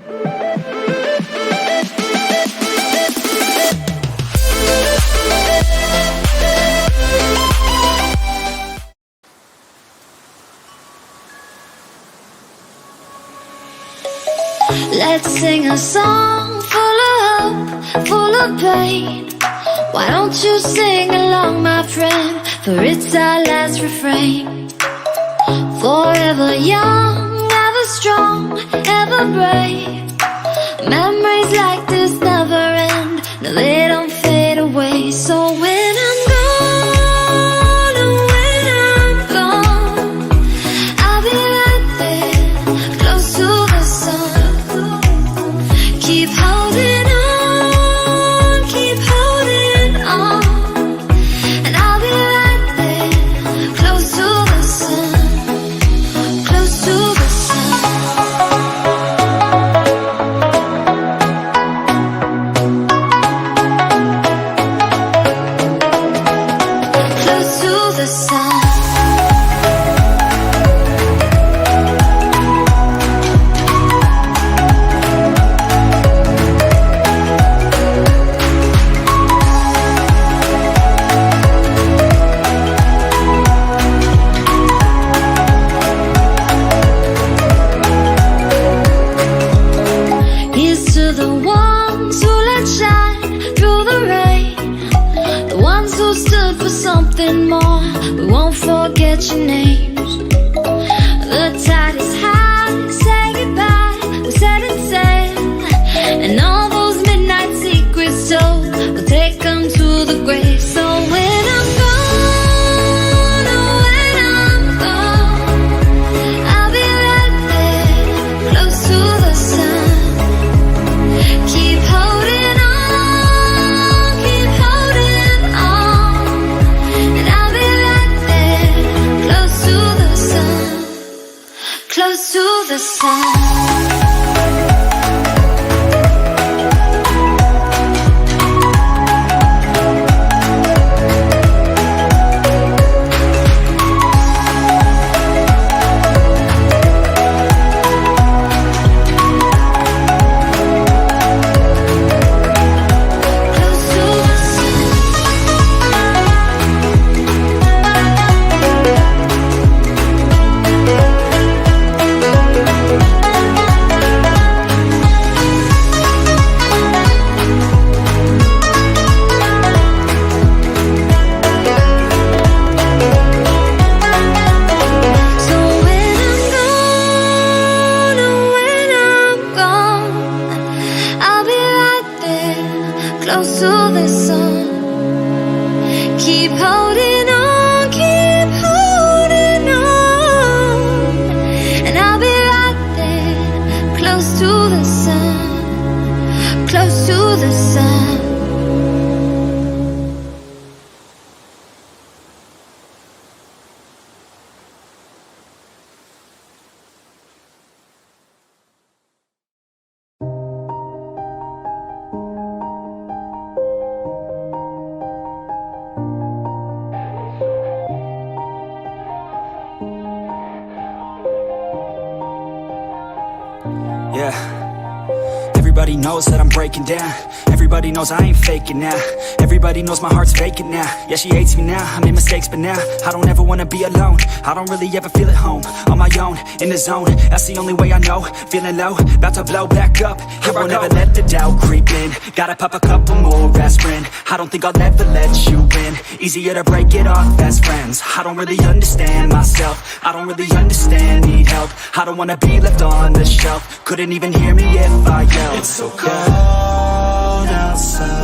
Let's sing a song full of hope, full of pain. Why don't you sing along, my friend? For it's our last refrain. Forever young, ever strong, ever brave. Memories like this never end. No, they don't fade away. So when I'm gone, oh, when I'm gone, I'll be right there, close to the sun. Keep holding on, keep holding on. And I'll be right there, close to the sun, close to the sun. Close to the sun. Here's to the ones who let shine through the rain, the ones who stood for something more. We won't forget your names. The tide is high, say goodbye, we set it sail. And all those midnight secrets told, we'll take them to the grave. So when I'm gone, oh, when I'm gone, I'll be right there, close to the sun. Keep holding on, keep holding on. And I'll be right there, close to the sun, close to the sun. Close to the sun. So when I'm gone, oh, when I'm gone, I'll be right there, close to the sun. Keep holding on, keep holding on. And I'll be right there, close to the sun, close to the sun. Yeah. Everybody knows that I'm breaking down. Everybody knows I ain't faking now. Everybody knows my heart's vacant now. Yeah, she hates me now, I made mistakes but now I don't ever wanna be alone. I don't really ever feel at home. On my own, in the zone, that's the only way I know. Feeling low, about to blow back up. I won't ever let the doubt creep in. Gotta pop a couple more aspirin. I don't think I'll ever let you in. Easier to break it off as friends. I don't really understand myself. I don't really understand, need help. I don't wanna be left on the shelf. Couldn't even hear me if I yelled. It's so cold outside.